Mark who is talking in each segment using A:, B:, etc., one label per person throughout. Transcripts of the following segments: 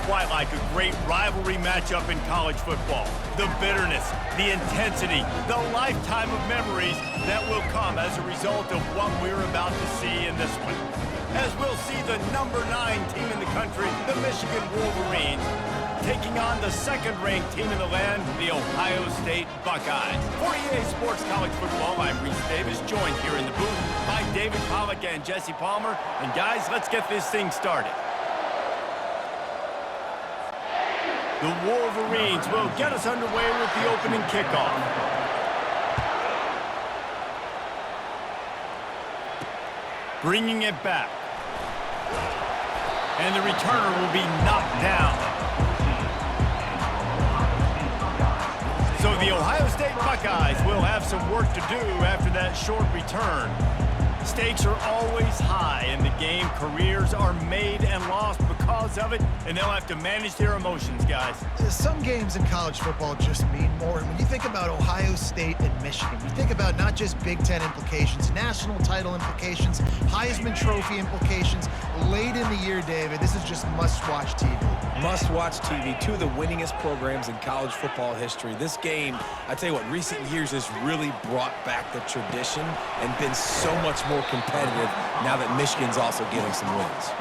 A: quite like a great rivalry matchup in college football. The bitterness, the intensity, the lifetime of memories that will come as a result of what we're about to see in this one. As we'll see the number 9 team in the country, the Michigan Wolverines, taking on the second-ranked team in the land, the Ohio State Buckeyes. For EA Sports College Football, I'm Reese Davis, joined here in the booth by David Pollack and Jesse Palmer. And guys, let's get this thing started. The Wolverines will get us underway with the opening kickoff. Bringing it back. And the returner will be knocked down. So the Ohio State Buckeyes will have some work to do after that short return. Stakes are always high in the game. Careers are made and lost because of it, and they'll have to manage their emotions, guys.
B: Some games in college football just mean more. And when you think about Ohio State and Michigan, you think about not just Big Ten implications, national title implications, Heisman Trophy implications. Late in the year, David, this is just must-watch TV.
C: Must-watch TV. Two of the winningest programs in college football history. This game, I tell you what, recent years has really brought back the tradition and been so much more competitive now that Michigan's also getting some wins.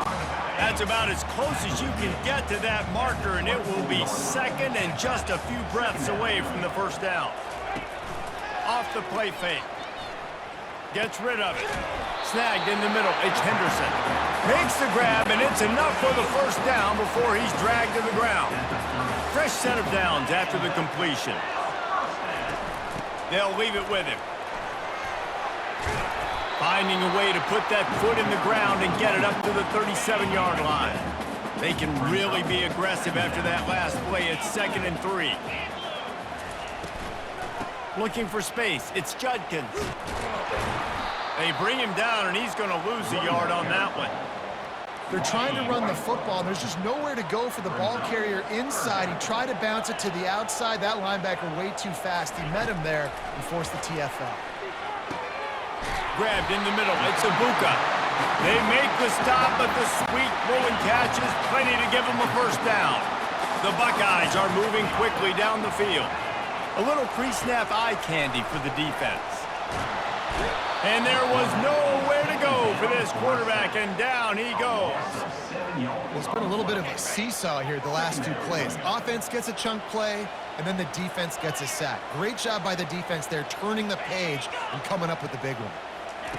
A: That's about as close as you can get to that marker, and it will be second and just a few breaths away from the first down. Off the play fake. Gets rid of it. Snagged in the middle. It's Henderson. Makes the grab, and it's enough for the first down before he's dragged to the ground. Fresh set of downs after the completion. They'll leave it with him. Finding a way to put that foot in the ground and get it up to the 37-yard line. They can really be aggressive after that last play. It's 2nd and 3. Looking for space. It's Judkins. They bring him down, and he's going to lose a yard on that one.
B: They're trying to run the football, and there's just nowhere to go for the ball carrier inside. He tried to bounce it to the outside. That linebacker way too fast. He met him there and forced the TFL.
A: Grabbed in the middle. It's Ibuka. They make the stop, but the sweet throwing catch is plenty to give them a first down. The Buckeyes are moving quickly down the field. A little pre-snap eye candy for the defense. And there was nowhere to go for this quarterback, and down he goes.
B: Well, it's been a little bit of a seesaw here the last 2 plays. Offense gets a chunk play, and then the defense gets a sack. Great job by the defense there, turning the page and coming up with the big one.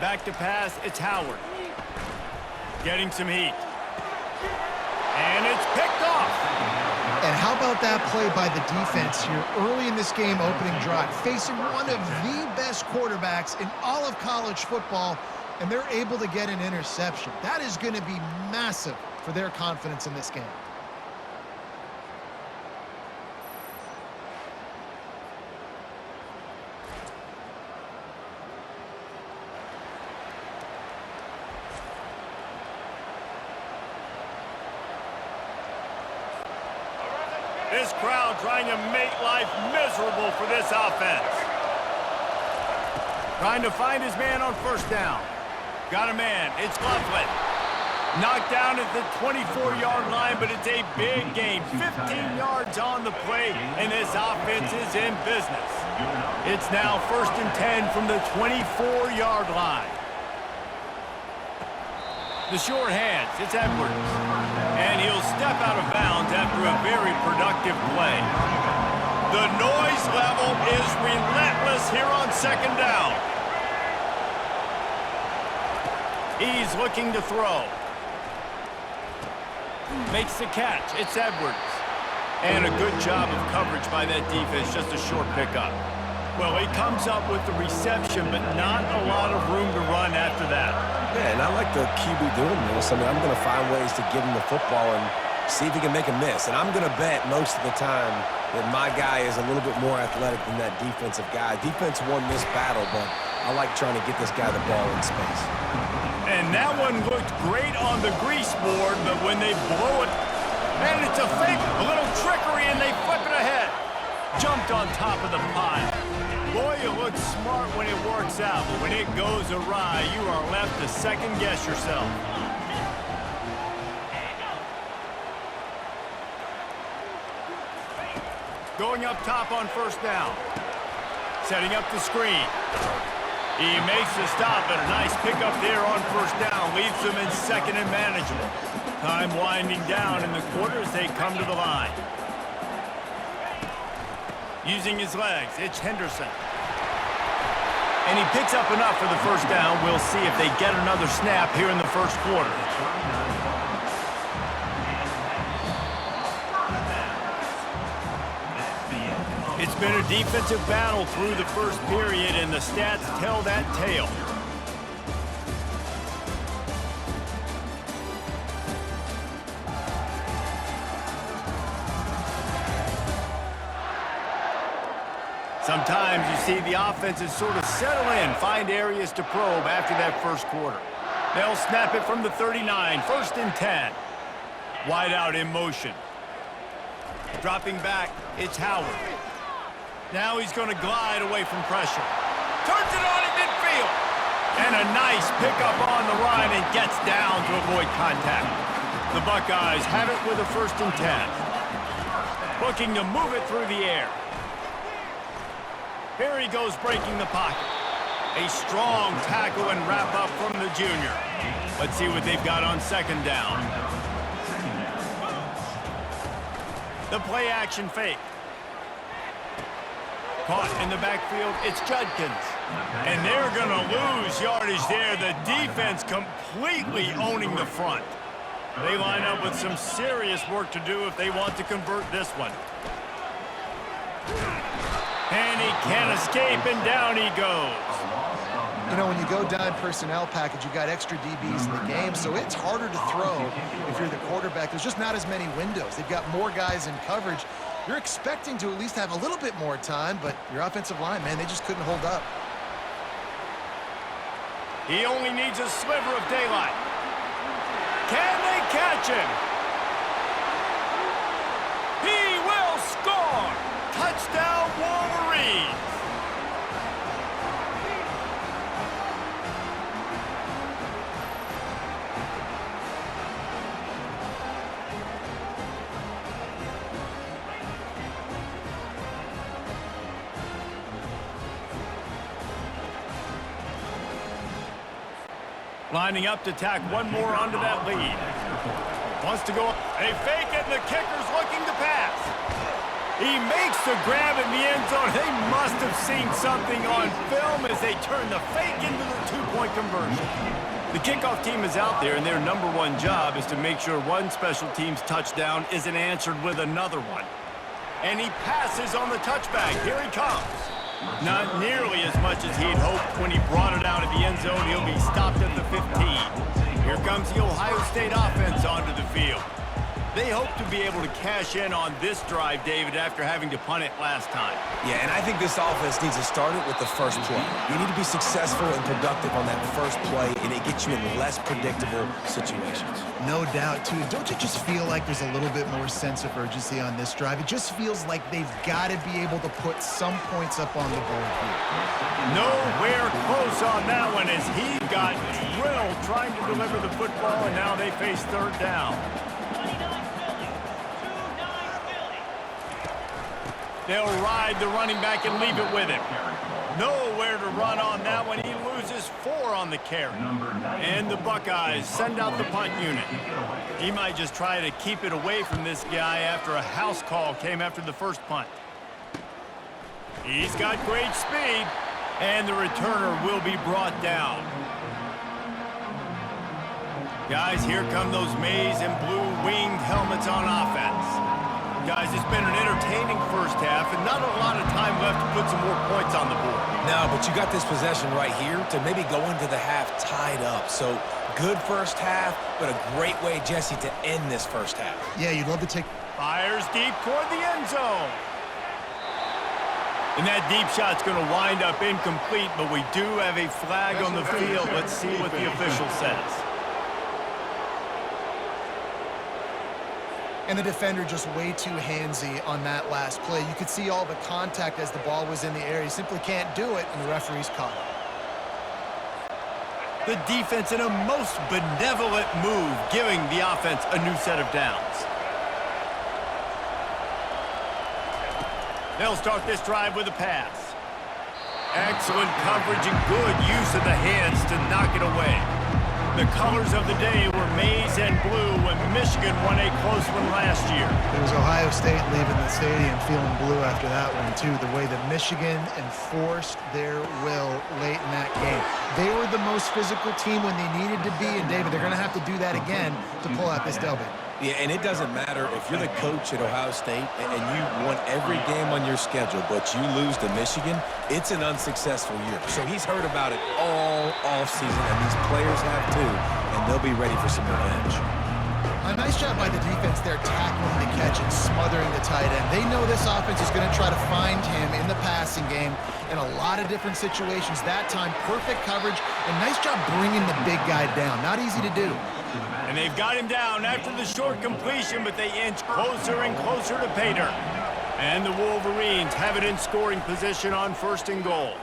A: Back to pass, it's Howard. Getting some heat. And it's picked off.
B: And how about that play by the defense here early in this game opening drive, facing one of the best quarterbacks in all of college football, and they're able to get an interception. That is going to be massive for their confidence in this game.
A: This crowd trying to make life miserable for this offense. Trying to find his man on first down. Got a man. It's Loveland. Knocked down at the 24-yard line, but it's a big gain. 15 yards on the play, and this offense is in business. It's now 1st and 10 from the 24-yard line. The short hands, it's Edwards. And he'll step out of bounds after a very productive play. The noise level is relentless here on 2nd down. He's looking to throw. Makes the catch, it's Edwards. And a good job of coverage by that defense, just a short pickup. Well, he comes up with the reception, but not a lot of room to run after that.
C: Yeah, and I like the QB doing this. I mean, I'm going to find ways to give him the football and see if he can make a miss. And I'm going to bet most of the time that my guy is a little bit more athletic than that defensive guy. Defense won this battle, but I like trying to get this guy the ball in space.
A: And that one looked great on the grease board, but when they blow it, and it's a fake, a little trickery, and they flip it ahead. Jumped on top of the pile. Boy, you look smart when it works out, but when it goes awry, you are left to second-guess yourself. Going up top on first down. Setting up the screen. He makes the stop, but a nice pickup there on first down. Leaves them in second and manageable. Time winding down in the quarter as they come to the line. Using his legs, it's Henderson. And he picks up enough for the first down. We'll see if they get another snap here in the first quarter. It's been a defensive battle through the first period, and the stats tell that tale. Sometimes you see the offenses sort of settle in, find areas to probe after that first quarter. They'll snap it from the 39, 1st and 10. Wide out in motion. Dropping back, it's Howard. Now he's going to glide away from pressure. Turns it on at midfield. And a nice pickup on the line and gets down to avoid contact. The Buckeyes have it with a 1st and 10. Looking to move it through the air. Here he goes breaking the pocket. A strong tackle and wrap up from the junior. Let's see what they've got on 2nd down. The play action fake. Caught in the backfield, it's Judkins. And they're going to lose yardage there. The defense completely owning the front. They line up with some serious work to do if they want to convert this one. And he can't escape, and down he goes.
B: You know, when you go dime personnel package, you got extra DBs in the game, so it's harder to throw if you're the quarterback. There's just not as many windows. They've got more guys in coverage. You're expecting to at least have a little bit more time, but your offensive line, man, they just couldn't hold up.
A: He only needs a sliver of daylight. Can they catch him? He will score! Touchdown, Wolverines! Lining up to tack one more onto that lead. Wants to go. They fake it, and the kicker's looking to pass. He makes the grab in the end zone. They must have seen something on film as they turn the fake into the two-point conversion. The kickoff team is out there, and their #1 job is to make sure one special team's touchdown isn't answered with another one. And he passes on the touchback. Here he comes. Not nearly as much as he'd hoped when he brought it out of the end zone. He'll be stopped at the 15. Here comes the Ohio State offense onto the field. They hope to be able to cash in on this drive, David, after having to punt it last time.
C: Yeah, and I think this offense needs to start it with the first play. You need to be successful and productive on that first play, and it gets you in less predictable situations.
B: No doubt, too. Don't you just feel like there's a little bit more sense of urgency on this drive? It just feels like they've got to be able to put some points up on the board here.
A: Nowhere close on that one as he got drilled trying to deliver the football, and now they face 3rd down. They'll ride the running back and leave it with him. Nowhere to run on that one. He loses 4 on the carry. And the Buckeyes send out the punt unit. He might just try to keep it away from this guy after a house call came after the first punt. He's got great speed, and the returner will be brought down. Guys, here come those maize and blue winged helmets on offense. Guys, it's been an entertaining first half and not a lot of time left to put some more points on the board.
C: No, but you got this possession right here to maybe go into the half tied up. So good first half, but a great way, Jesse, to end this first half.
B: Yeah, you'd love to take...
A: Fires deep toward the end zone. And that deep shot's going to wind up incomplete, but we do have a flag on the field. Let's see what the official says.
B: And the defender just way too handsy on that last play. You could see all the contact as the ball was in the air. He simply can't do it, and the referee's caught it.
A: The defense in a most benevolent move, giving the offense a new set of downs. They'll start this drive with a pass. Excellent coverage and good use of the hands to knock it away. The colors of the day were maize and blue when Michigan won a close one last year.
B: It was Ohio State leaving the stadium feeling blue after that one, too. The way that Michigan enforced their will late in that game. They were the most physical team when they needed to be, and David, they're going to have to do that again to pull out this W.
C: Yeah, and it doesn't matter if you're the coach at Ohio State and you won every game on your schedule, but you lose to Michigan, it's an unsuccessful year. So he's heard about it all offseason, and these players have too, and they'll be ready for some revenge.
B: A nice job by the defense there, tackling the catch and smothering the tight end. They know this offense is going to try to find him in the passing game in a lot of different situations. That time, perfect coverage, and nice job bringing the big guy down. Not easy to do.
A: And they've got him down after the short completion, but they inch closer and closer to pay dirt. And the Wolverines have it in scoring position on 1st and goal.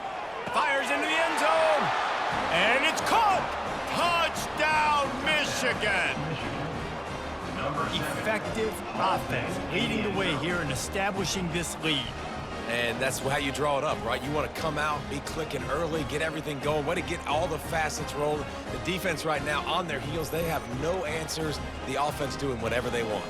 A: Fires into the end zone. And it's caught. Touchdown, Michigan. Effective offense leading the way here and establishing this lead.
C: And that's how you draw it up, right? You want to come out, be clicking early, get everything going, way to get all the facets rolling. The defense right now on their heels, they have no answers. The offense doing whatever they want.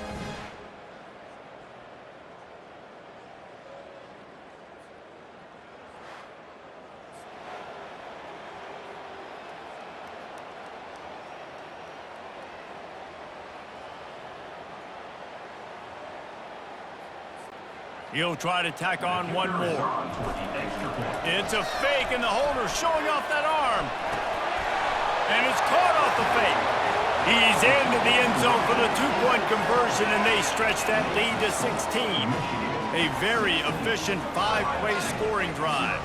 A: He'll try to tack on one more. It's a fake, and the holder showing off that arm. And it's caught off the fake. He's into the end zone for the two-point conversion, and they stretch that lead to 16. A very efficient 5-play scoring drive.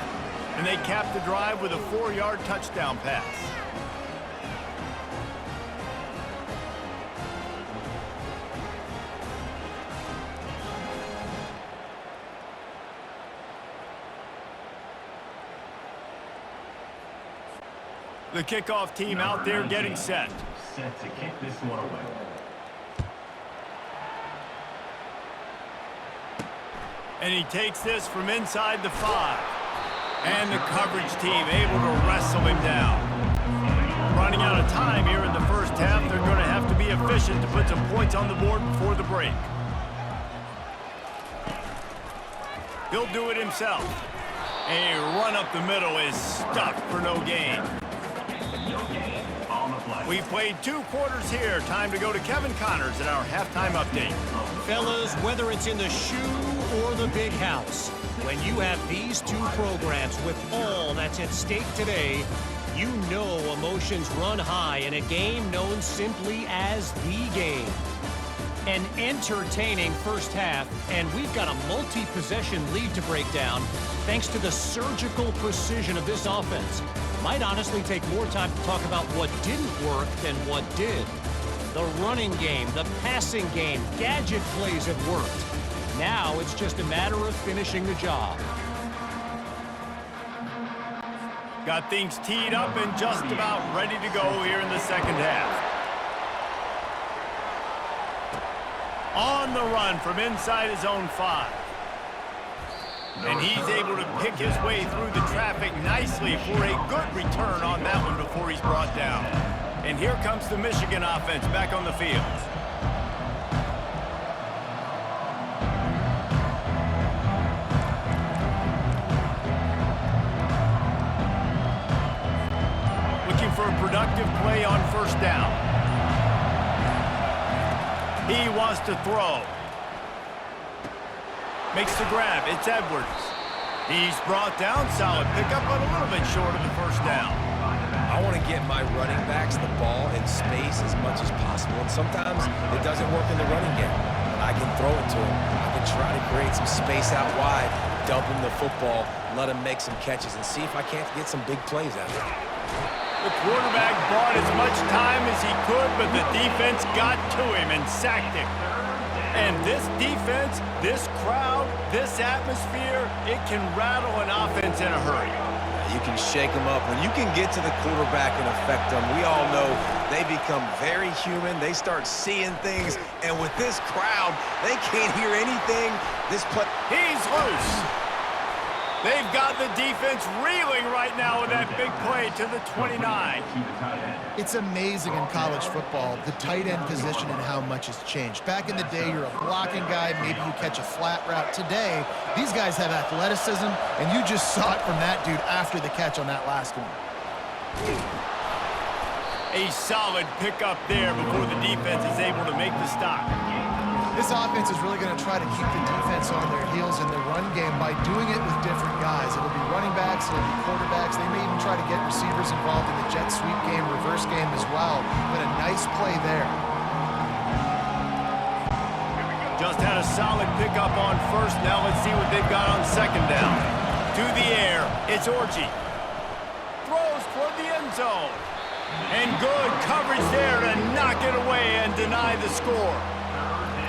A: And they cap the drive with a 4-yard touchdown pass. The kickoff team out there getting set.
D: Set to kick this one away.
A: And he takes this from inside the 5. And the coverage team able to wrestle him down. Running out of time here in the first half. They're going to have to be efficient to put some points on the board before the break. He'll do it himself. A run up the middle is stuffed for no gain. We've played 2 quarters here. Time to go to Kevin Connors in our halftime update.
E: Fellas, whether it's in the shoe or the big house, when you have these 2 programs with all that's at stake today, you know emotions run high in a game known simply as the game. An entertaining first half, and we've got a multi-possession lead to break down thanks to the surgical precision of this offense. Might honestly take more time to talk about what didn't work than what did. The running game, the passing game, gadget plays have worked. Now it's just a matter of finishing the job.
A: Got things teed up and just about ready to go here in the second half. On the run from inside his own 5. And he's able to pick his way through the traffic nicely for a good return on that one before he's brought down. And here comes the Michigan offense back on the field. Looking for a productive play on first down. He wants to throw. Makes the grab. It's Edwards. He's brought down. Solid pickup, but a little bit short of the first down.
C: I want to get my running backs the ball in space as much as possible, and sometimes it doesn't work in the running game. But I can throw it to him. I can try to create some space out wide, dump him the football, let him make some catches, and see if I can't get some big plays out of it.
A: The quarterback bought as much time as he could, but the defense got to him and sacked him. And this defense, this crowd, this atmosphere, it can rattle an offense in a hurry.
C: You can shake them up. When you can get to the quarterback and affect them, we all know they become very human. They start seeing things, and with this crowd, they can't hear anything This play...
A: He's loose. They've got the defense reeling right now with that big play to the 29.
B: It's amazing in college football, the tight end position and how much has changed. Back in the day, you're a blocking guy, maybe you catch a flat route. Today, these guys have athleticism, and you just saw it from that dude after the catch on that last one.
A: A solid pickup there before the defense is able to make the stop.
B: This offense is really going to try to keep the defense on their heels in the run game by doing it with different guys. It'll be running backs, it'll be quarterbacks. They may even try to get receivers involved in the jet sweep game, reverse game as well. But a nice play there.
A: Just had a solid pickup on first. Now let's see what they've got on second down. To the air, it's Orji. Throws toward the end zone. And good coverage there to knock it away and deny the score.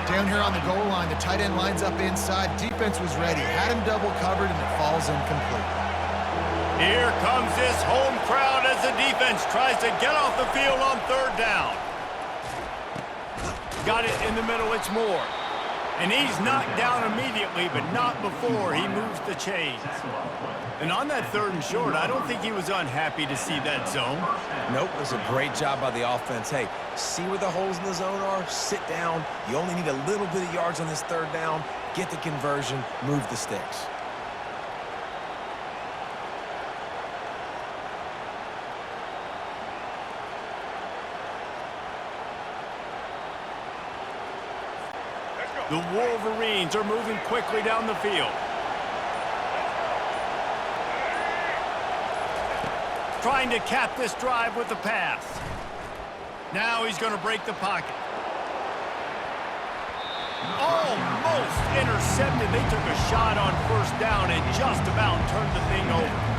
B: Down here on the goal line, the tight end lines up inside. Defense was ready. Had him double covered, and it falls incomplete.
A: Here comes this home crowd as the defense tries to get off the field on third down. Got it in the middle, it's Moore. And he's knocked down immediately, but not before he moves the chains. And on that third and short, I don't think he was unhappy to see that zone.
C: Nope, it was a great job by the offense. Hey, see where the holes in the zone are? Sit down. You only need a little bit of yards on this third down. Get the conversion, move the sticks.
A: The Wolverines are moving quickly down the field. Trying to cap this drive with the pass. Now he's going to break the pocket. Almost intercepted. They took a shot on first down and just about turned the thing over.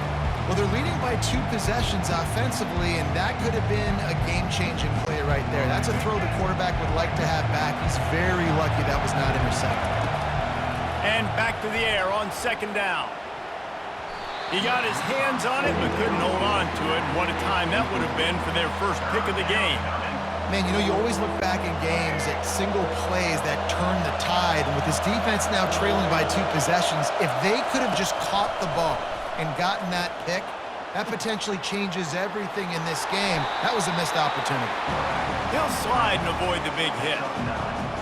B: Well, they're leading by 2 possessions offensively, and that could have been a game-changing play right there. That's a throw the quarterback would like to have back. He's very lucky that was not intercepted.
A: And back to the air on second down. He got his hands on it, but couldn't hold on to it. And what a time that would have been for their first pick of the game.
B: Man, you know, you always look back in games at single plays that turn the tide. And with this defense now trailing by 2 possessions, if they could have just caught the ball and gotten that pick, that potentially changes everything in this game. That was a missed opportunity.
A: He'll slide and avoid the big hit.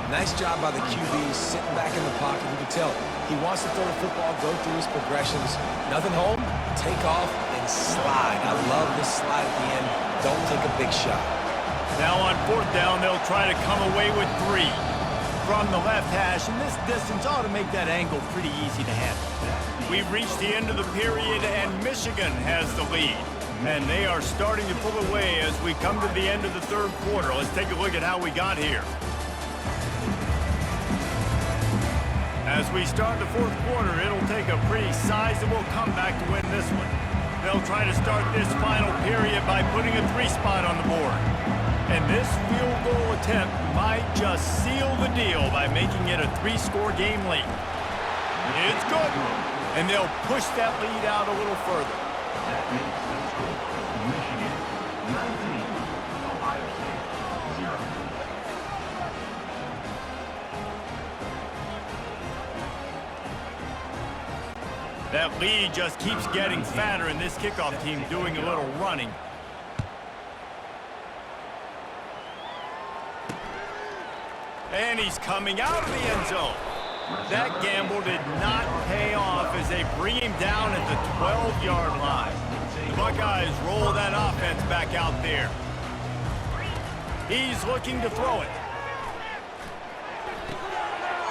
C: Nice job by the QB sitting back in the pocket. You can tell he wants to throw the football, go through his progressions. Nothing home, take off, and slide. I love this slide at the end. Don't take a big shot.
A: Now on fourth down, they'll try to come away with 3. From the left hash, and this distance ought to make that angle pretty easy to handle. We've reached the end of the period, and Michigan has the lead. And they are starting to pull away as we come to the end of the third quarter. Let's take a look at how we got here. As we start the fourth quarter, it'll take a pretty sizable comeback to win this one. They'll try to start this final period by putting a 3 spot on the board. And this field goal attempt might just seal the deal by making it a 3-score game late. It's good. And they'll push that lead out a little further.
D: That makes the score Michigan 19, Ohio State 0.
A: That lead just keeps getting fatter, and this kickoff team doing a little running. And he's coming out of the end zone. That gamble did not pay off as they bring him down at the 12-yard line. The Buckeyes roll that offense back out there. He's looking to throw it.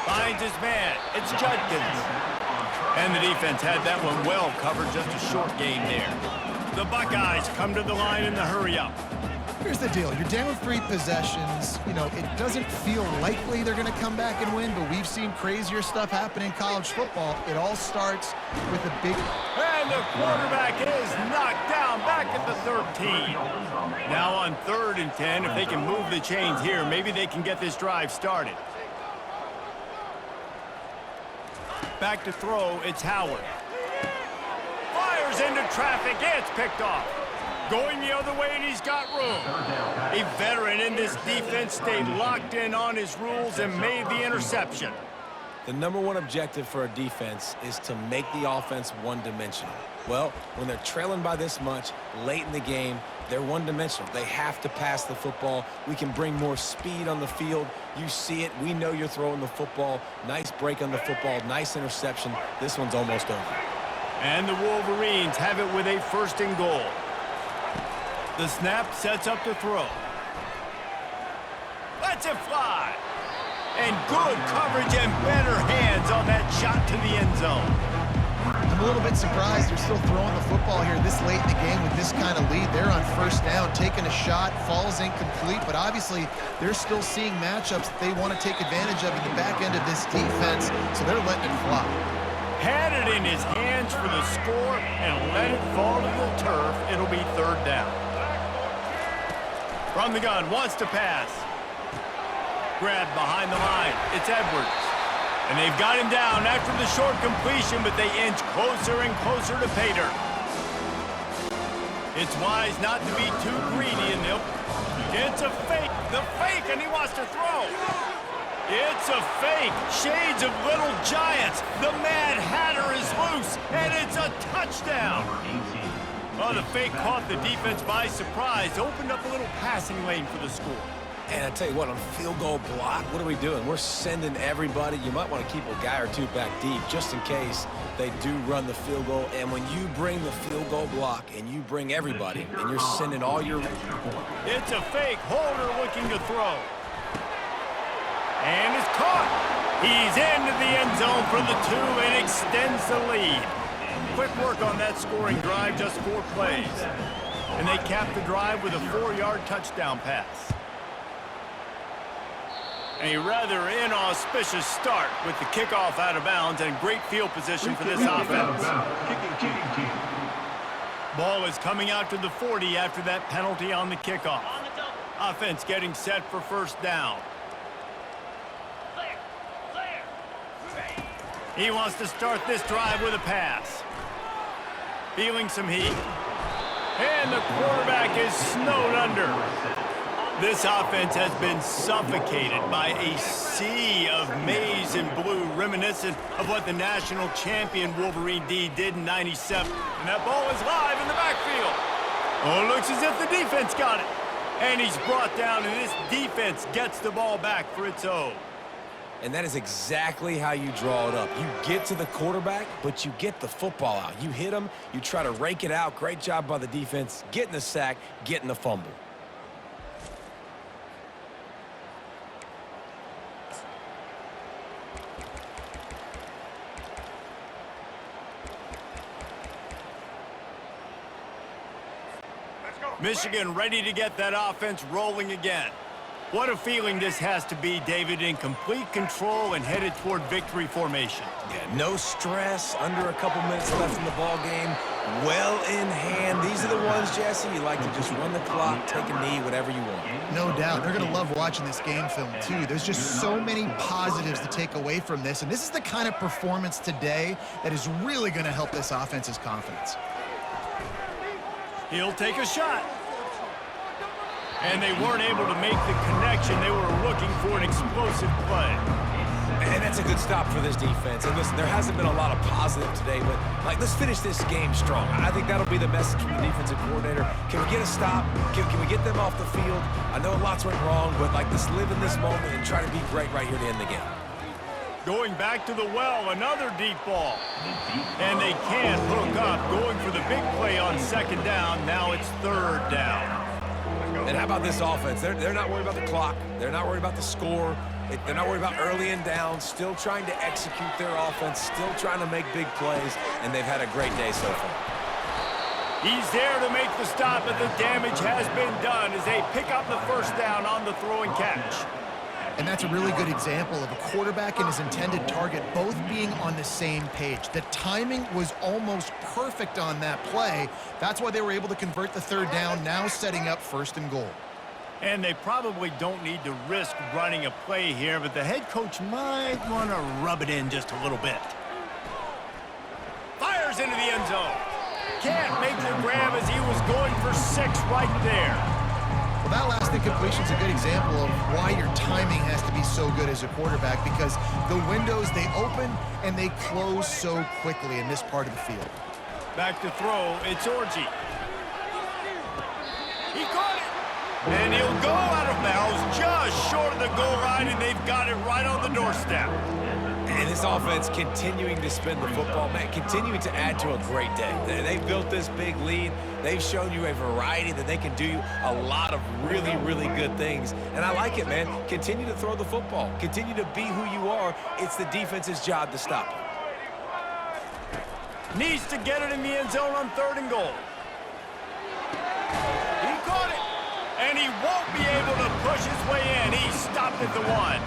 A: Finds his man. It's Judkins. And the defense had that one well covered, just a short gain there. The Buckeyes come to the line in the hurry-up.
B: Here's the deal. You're down with 3 possessions. You know, it doesn't feel likely they're going to come back and win, but we've seen crazier stuff happen in college football. It all starts with a big...
A: And the quarterback is knocked down back at the 13. Now on 3rd and 10, if they can move the chains here, maybe they can get this drive started. Back to throw, it's Howard. Fires into traffic, it's picked off. Going the other way, and he's got room. A veteran in this defense stayed locked in on his rules and made the interception.
C: The number one objective for a defense is to make the offense one-dimensional. Well, when they're trailing by this much late in the game, they're one-dimensional. They have to pass the football. We can bring more speed on the field. You see it. We know you're throwing the football. Nice break on the football. Nice interception. This one's almost over.
A: And the Wolverines have it with a 1st and goal. The snap sets up the throw. Lets it fly. And good coverage and better hands on that shot to the end zone.
B: I'm a little bit surprised they're still throwing the football here this late in the game with this kind of lead. They're on 1st down, taking a shot, falls incomplete, but obviously they're still seeing matchups that they want to take advantage of in the back end of this defense, so they're letting it fly.
A: Had it in his hands for the score and let it fall to the turf. It'll be 3rd down. From the gun, wants to pass. Grabbed behind the line. It's Edwards. And they've got him down after the short completion, but they inch closer and closer to pay dirt. It's wise not to be too greedy, and they'll... It's a fake. The fake, and he wants to throw. It's a fake. Shades of Little Giants. The Mad Hatter is loose, and it's a touchdown. Well, the fake caught the defense by surprise, opened up a little passing lane for the score.
C: And I tell you what, on field goal block, what are we doing? We're sending everybody. You might want to keep a guy or two back deep just in case they do run the field goal. And when you bring the field goal block and you bring everybody and you're sending all your...
A: It's a fake. Holder looking to throw. And it's caught. He's into the end zone for the 2 and extends the lead. Quick work on that scoring drive, just 4 plays. And they cap the drive with a 4-yard touchdown pass. A rather inauspicious start with the kickoff out of bounds and great field position for this offense. Ball is coming out to the 40 after that penalty on the kickoff. Offense getting set for 1st down. He wants to start this drive with a pass. Feeling some heat. And the quarterback is snowed under. This offense has been suffocated by a sea of maize and blue reminiscent of what the national champion Wolverine D did in '97. And that ball is live in the backfield. Oh, it looks as if the defense got it. And he's brought down, and this defense gets the ball back for its own.
C: And that is exactly how you draw it up. You get to the quarterback, but you get the football out. You hit him, you try to rake it out. Great job by the defense, getting the sack, getting the fumble.
A: Michigan ready to get that offense rolling again. What a feeling this has to be, David, in complete control and headed toward victory formation.
C: Yeah, no stress, under a couple minutes left in the ball game, well in hand. These are the ones, Jesse, you like to just run the clock, take a knee, whatever you want.
B: No doubt. They're going to love watching this game film, too. There's just so many positives to take away from this, and this is the kind of performance today that is really going to help this offense's confidence.
A: He'll take a shot. And they weren't able to make the connection. They were looking for an explosive play.
C: And that's a good stop for this defense. And listen, there hasn't been a lot of positive today, but, let's finish this game strong. I think that'll be the message from the defensive coordinator. Can we get a stop? Can we get them off the field? I know lots went wrong, but, let's live in this moment and try to be great right here to end the game.
A: Going back to the well, another deep ball. And they can't hook up. Going for the big play on 2nd down. Now it's 3rd down.
C: And how about this offense? They're not worried about the clock. They're not worried about the score. They're not worried about early and down. Still trying to execute their offense. Still trying to make big plays. And they've had a great day so far.
A: He's there to make the stop, but the damage has been done as they pick up the 1st down on the throw and catch.
B: And that's a really good example of a quarterback and his intended target both being on the same page. The timing was almost perfect on that play. That's why they were able to convert the 3rd down, now setting up 1st and goal.
A: And they probably don't need to risk running a play here, but the head coach might want to rub it in just a little bit. Fires into the end zone. Can't make the grab as he was going for 6 right there.
B: Well, that last incompletion is a good example of why your timing has to be so good as a quarterback, because the windows, they open and they close so quickly in this part of the field.
A: Back to throw, it's Orji. He caught it! And he'll go out of bounds just short of the goal line, and they've got it right on the doorstep.
C: And this offense continuing to spin the football, man, continuing to add to a great day. They've built this big lead. They've shown you a variety that they can do a lot of really, really good things. And I like it, man. Continue to throw the football. Continue to be who you are. It's the defense's job to stop you.
A: Needs to get it in the end zone on 3rd and goal. He caught it, and he won't be able to push his way in. He stopped at the 1.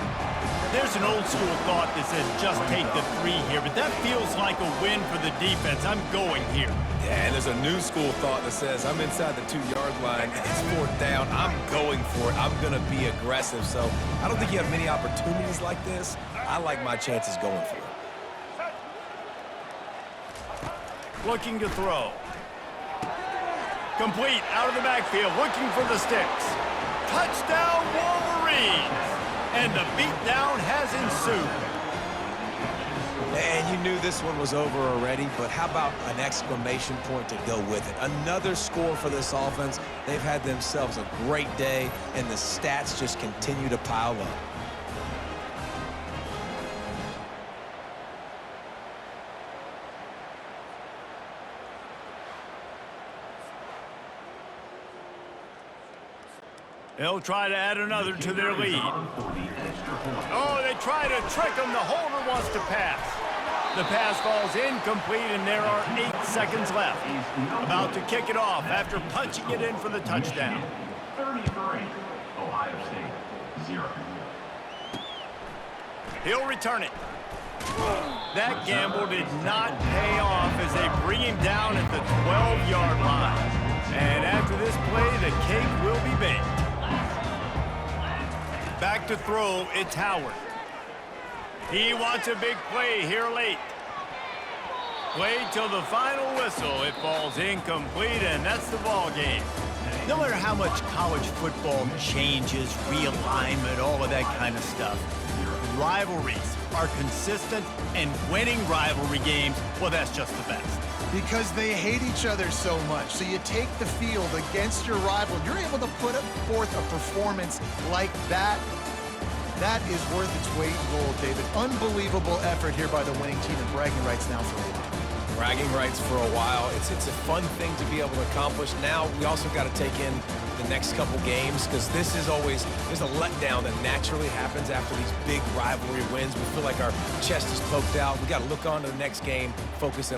A: There's an old school thought that says just take the 3 here, but that feels like a win for the defense. I'm going here.
C: Yeah, and there's a new school thought that says I'm inside the 2-yard line. It's 4th down. I'm going for it. I'm going to be aggressive. So I don't think you have many opportunities like this. I like my chances going for it.
A: Looking to throw. Complete out of the backfield, looking for the sticks. Touchdown, Wolverines! And the beatdown has ensued.
C: And you knew this one was over already, but how about an exclamation point to go with it? Another score for this offense. They've had themselves a great day, and the stats just continue to pile up.
A: They'll try to add another to their lead. Oh, they try to trick him. The holder wants to pass. The pass falls incomplete, and there are 8 seconds left. About to kick it off after punching it in for the touchdown.
D: 33, Ohio State, 0.
A: He'll return it. That gamble did not pay off as they bring him down at the 12-yard line. And after this play, the cake will be baked. Back to throw, it's Howard. He wants a big play here late. Played till the final whistle. It falls incomplete, and that's the ball game. No matter how much college football changes, realignment, all of that kind of stuff, rivalries are consistent, and winning rivalry games, well, that's just the best.
B: Because they hate each other so much. So you take the field against your rival. You're able to put forth a performance like that. That is worth its weight in gold, David. Unbelievable effort here by the winning team, and bragging rights now for you.
C: Bragging rights for a while. It's a fun thing to be able to accomplish. Now we also got to take in the next couple games, because this is always, there's a letdown that naturally happens after these big rivalry wins. We feel like our chest is poked out. We got to look on to the next game, focus in on